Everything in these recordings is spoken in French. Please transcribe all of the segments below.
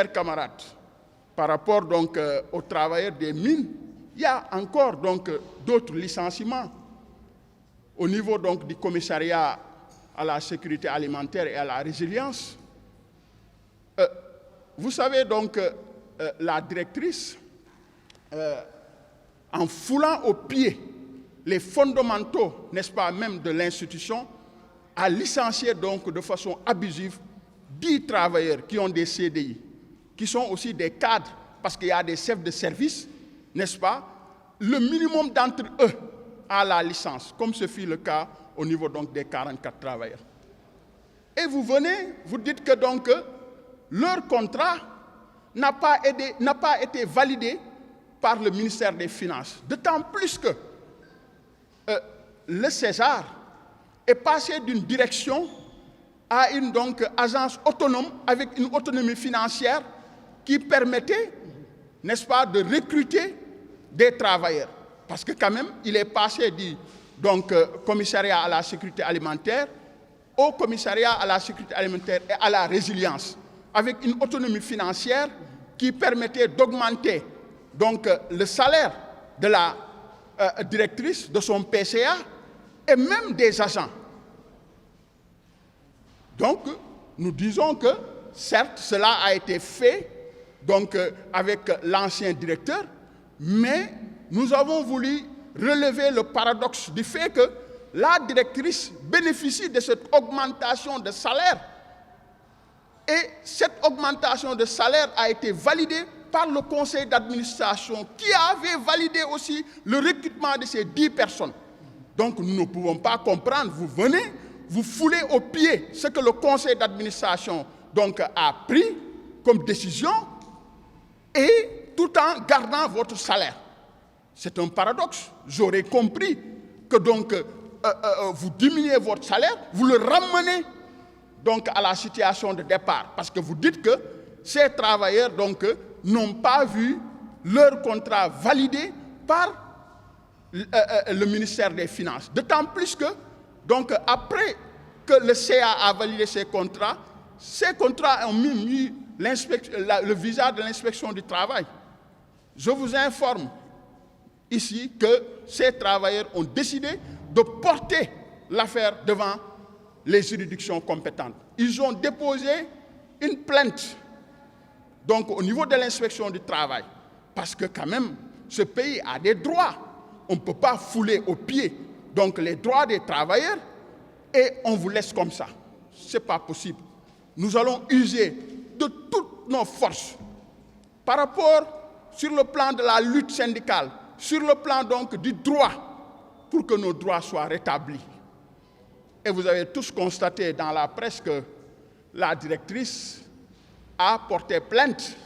chers camarades, par rapport donc aux travailleurs des mines, il y a encore donc d'autres licenciements au niveau donc du commissariat à la sécurité alimentaire et à la résilience. Vous savez donc, la directrice, en foulant aux pieds les fondamentaux, n'est-ce pas, même de l'institution, a licencié donc de façon abusive 10 travailleurs qui ont des CDI, qui sont aussi des cadres, parce qu'il y a des chefs de service, n'est-ce pas? Le minimum d'entre eux a la licence, comme ce fut le cas au niveau donc des 44 travailleurs. Et vous venez, vous dites que donc leur contrat n'a pas été validé par le ministère des Finances. D'autant plus que le César est passé d'une direction à une donc, agence autonome avec une autonomie financière qui permettait, n'est-ce pas, de recruter des travailleurs. Parce que quand même, il est passé du donc, commissariat à la sécurité alimentaire au commissariat à la sécurité alimentaire et à la résilience, avec une autonomie financière qui permettait d'augmenter donc, le salaire de la directrice, de son PCA, et même des agents. Donc, nous disons que, certes, cela a été fait donc, avec l'ancien directeur, mais nous avons voulu relever le paradoxe du fait que la directrice bénéficie de cette augmentation de salaire. Et cette augmentation de salaire a été validée par le conseil d'administration qui avait validé aussi le recrutement de ces 10 personnes. Donc nous ne pouvons pas comprendre, vous venez, vous foulez au pied ce que le conseil d'administration donc, a pris comme décision et tout en gardant votre salaire. C'est un paradoxe. J'aurais compris que donc vous diminuez votre salaire, vous le ramenez donc à la situation de départ, parce que vous dites que ces travailleurs donc n'ont pas vu leur contrat validé par le ministère des Finances. D'autant plus que donc après que le CA a validé ces contrats ont mis le visage de l'inspection du travail. Je vous informe ici que ces travailleurs ont décidé de porter l'affaire devant les juridictions compétentes. Ils ont déposé une plainte donc, au niveau de l'inspection du travail, parce que quand même, ce pays a des droits. On ne peut pas fouler aux pieds donc, les droits des travailleurs et on vous laisse comme ça. Ce n'est pas possible. Nous allons user de toutes nos forces par rapport sur le plan de la lutte syndicale, sur le plan donc du droit, pour que nos droits soient rétablis. Et vous avez tous constaté dans la presse que la directrice a porté plainte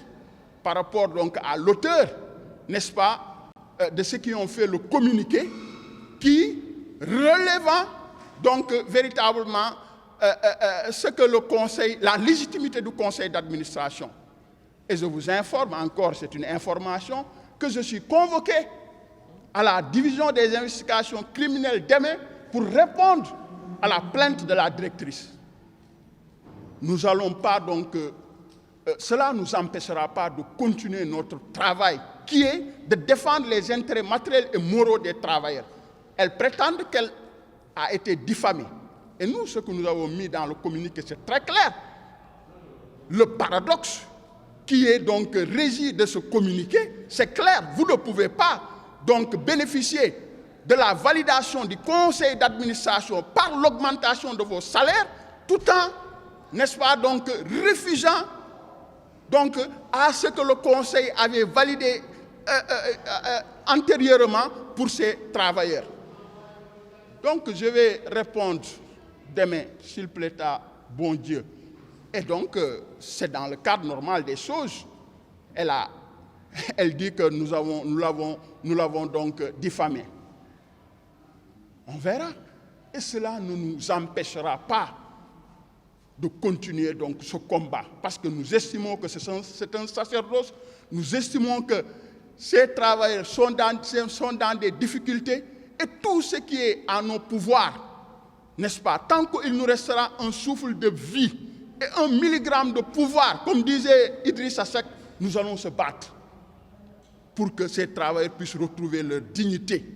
par rapport donc à l'auteur, n'est-ce pas, de ceux qui ont fait le communiqué, qui relevant donc véritablement ce que le conseil, la légitimité du conseil d'administration. Et je vous informe encore, c'est une information, que je suis convoqué à la division des investigations criminelles demain pour répondre à la plainte de la directrice. Nous n'allons pas donc, cela ne nous empêchera pas de continuer notre travail, qui est de défendre les intérêts matériels et moraux des travailleurs. Elles prétendent qu'elle a été diffamée. Et nous, ce que nous avons mis dans le communiqué, c'est très clair. Le paradoxe qui est donc régi de ce communiqué, c'est clair. Vous ne pouvez pas donc bénéficier de la validation du conseil d'administration par l'augmentation de vos salaires, tout en, n'est-ce pas, donc refusant donc, à ce que le conseil avait validé antérieurement pour ces travailleurs. Donc, je vais répondre demain, s'il plaît à bon Dieu. Et donc, c'est dans le cadre normal des choses. Elle dit que nous l'avons donc diffamé. On verra. Et cela ne nous empêchera pas de continuer donc ce combat. Parce que nous estimons que c'est un sacerdoce. Nous estimons que ces travailleurs sont dans des difficultés. Et tout ce qui est à nos pouvoirs, n'est-ce pas, tant qu'il nous restera un souffle de vie et 1 milligramme de pouvoir, comme disait Idrissa Seck, nous allons se battre pour que ces travailleurs puissent retrouver leur dignité.